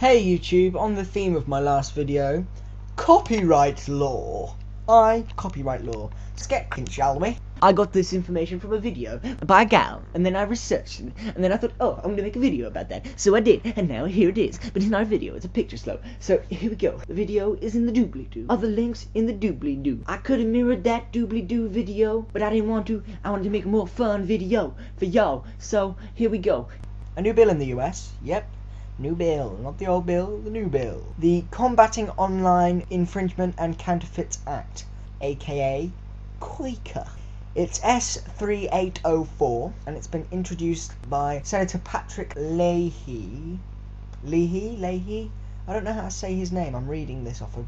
Hey YouTube, on the theme of my last video, copyright law. Copyright law. Let's get in, shall we? I got this information from a video by a gal, and then I researched it, and then I thought, oh, I'm gonna make a video about that. So I did, and now here it is. But it's not a video, it's a picture slow. So here we go. The video is in the doobly-doo. Other links in the doobly-doo. I could have mirrored that doobly-doo video, but I didn't want to. I wanted to make a more fun video for y'all. So here we go. A new bill in the US. Yep. New bill, not the old bill, the new bill. The Combating Online Infringement and Counterfeits Act, aka COICA. It's S3804, and it's been introduced by Senator Patrick Leahy. Leahy? I don't know how to say his name. I'm reading this off of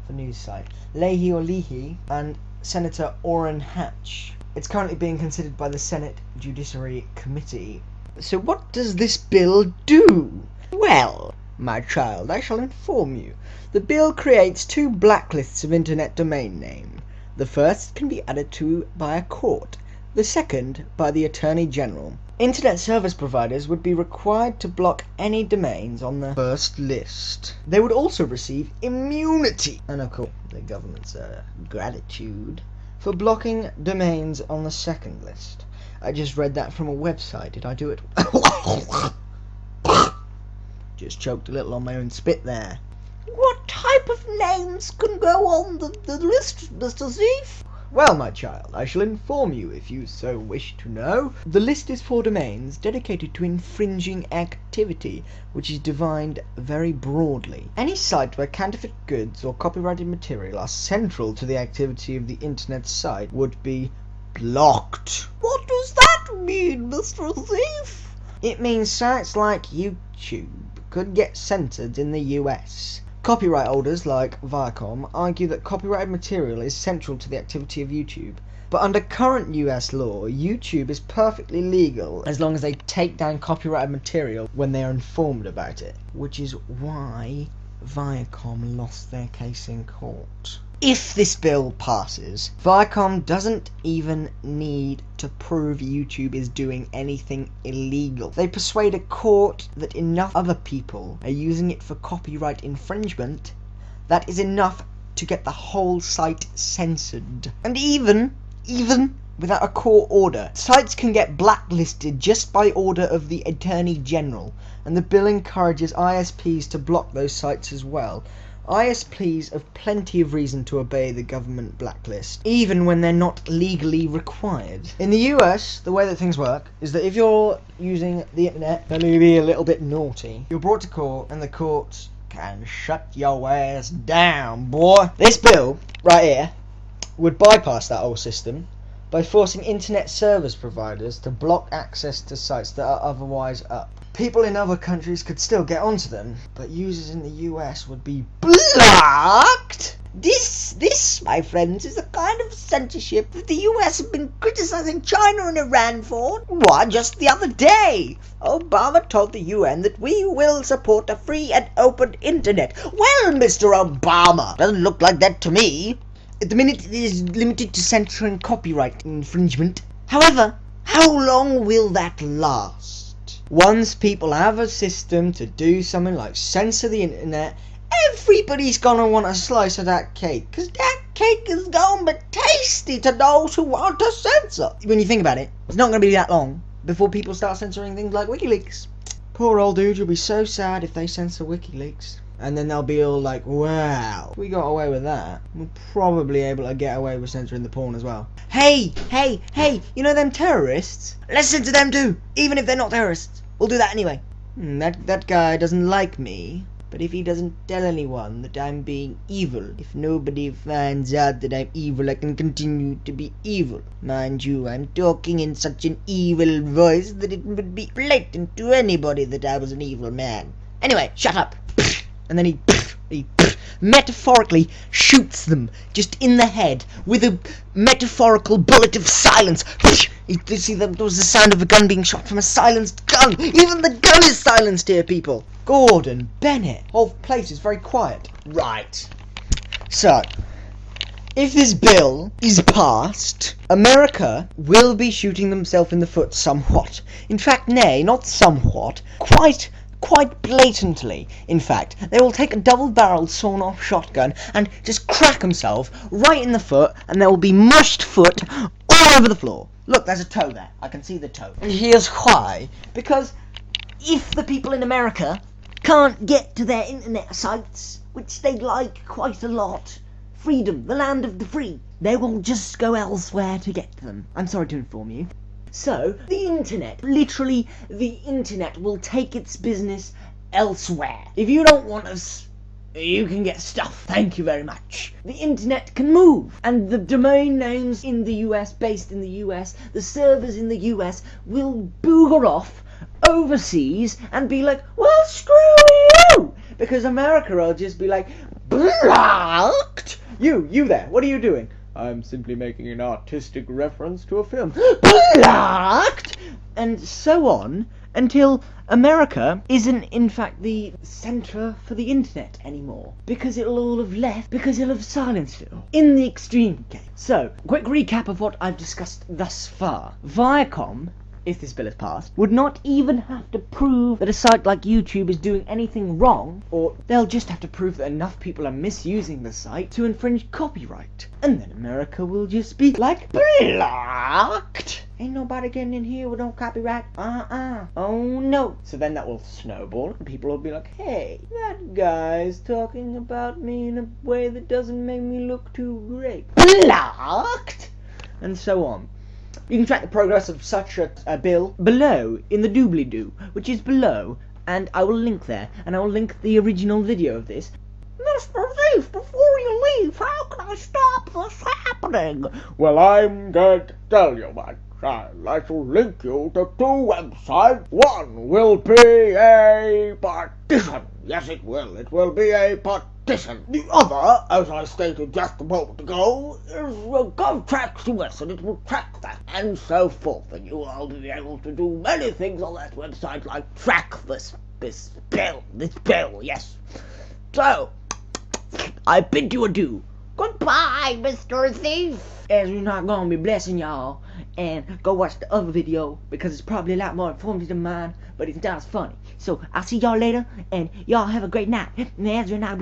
the news site. Leahy, and Senator Orrin Hatch. It's currently being considered by the Senate Judiciary Committee. So what does this bill do? Well, my child, I shall inform you. The bill creates two blacklists of internet domain name. The first can be added to by a court, the second by the Attorney General. Internet service providers would be required to block any domains on the first list. They would also receive immunity, and of course the government's gratitude, for blocking domains on the second list. I just read that from a website. Did I do it? Just choked a little on my own spit there. What type of names can go on the list, Mr. Zeef? Well, my child, I shall inform you if you so wish to know. The list is for domains dedicated to infringing activity, which is defined very broadly. Any site where counterfeit goods or copyrighted material are central to the activity of the internet site would be blocked. What does that mean, Mr. Zeef? It means sites like YouTube could get censored in the US. Copyright holders like Viacom argue that copyrighted material is central to the activity of YouTube. But under current US law, YouTube is perfectly legal as long as they take down copyrighted material when they are informed about it. Which is why Viacom lost their case in court. If this bill passes, Viacom doesn't even need to prove YouTube is doing anything illegal. They persuade a court that enough other people are using it for copyright infringement. That is enough to get the whole site censored. And even without a court order, sites can get blacklisted just by order of the Attorney General, and the bill encourages ISPs to block those sites as well. ISPs have plenty of reason to obey the government blacklist, even when they're not legally required. In the US, the way that things work is that if you're using the internet and you be a little bit naughty, you're brought to court and the courts can shut your ass down, boy. This bill, right here, would bypass that whole system by forcing internet service providers to block access to sites that are otherwise up. People in other countries could still get onto them, but users in the US would be blocked. This, my friends, is the kind of censorship that the US have been criticizing China and Iran for. Why, just the other day, Obama told the UN that we will support a free and open internet. Well, Mr. Obama, doesn't look like that to me. At the minute, it is limited to censoring copyright infringement. However, how long will that last? Once people have a system to do something like censor the internet, everybody's gonna want a slice of that cake, because that cake is gonna be tasty to those who want to censor. When you think about it, it's not gonna be that long before people start censoring things like WikiLeaks. Poor old dude, you'll be so sad if they censor WikiLeaks. And then they'll be all like, wow, we got away with that. We're probably able to get away with censoring the porn as well. Hey, you know them terrorists? Let's censor them too, even if they're not terrorists. We'll do that anyway. That guy doesn't like me, but if he doesn't tell anyone that I'm being evil, if nobody finds out that I'm evil, I can continue to be evil. Mind you, I'm talking in such an evil voice that it would be blatant to anybody that I was an evil man. Anyway, shut up. And then he metaphorically shoots them just in the head with a metaphorical bullet of silence. You see, that was the sound of a gun being shot from a silenced gun. Even the gun is silenced here, people. Gordon Bennett. Whole place is very quiet. Right. So, if this bill is passed, America will be shooting themselves in the foot somewhat. In fact, nay, not somewhat, quite quite blatantly, in fact. They will take a double-barreled sawn-off shotgun and just crack himself right in the foot, and there will be mushed foot all over the floor. Look, there's a toe there. I can see the toe. And here's why. Because if the people in America can't get to their internet sites, which they like quite a lot, freedom, the land of the free, they will just go elsewhere to get them. I'm sorry to inform you. So, the internet, literally the internet, will take its business elsewhere. If you don't want us, you can get stuff. Thank you very much. The internet can move, and the domain names in the US, based in the US, the servers in the US, will booger off overseas and be like, well, screw you! Because America will just be like, blocked! You there, what are you doing? I'm simply making an artistic reference to a film. Blocked! And so on, until America isn't in fact the centre for the internet anymore. Because it'll all have left, because it'll have silenced it all. In the extreme case. So, quick recap of what I've discussed thus far. Viacom, if this bill is passed, would not even have to prove that a site like YouTube is doing anything wrong, or they'll just have to prove that enough people are misusing the site to infringe copyright. And then America will just be like, blocked! Ain't nobody getting in here with no copyright. Oh no. So then that will snowball, and people will be like, hey, that guy's talking about me in a way that doesn't make me look too great. Blocked! And so on. You can track the progress of such a bill below in the doobly-doo, which is below, and I will link there, and I will link the original video of this. Mr. Thief, before you leave, how can I stop this happening? Well, I'm going to tell you, my child. I shall link you to 2 websites. One will be a partition. Yes, it will. It will be a partition. The other, as I stated just a moment ago, is GovTrax US, and it will track that, and so forth. And you will be able to do many things on that website, like track this bill, yes. So, I bid you adieu. Goodbye, Mr. Thief. As we're not gonna be blessing y'all, and go watch the other video, because it's probably a lot more informative than mine, but it's not as funny. So, I'll see y'all later, and y'all have a great night. And as we're not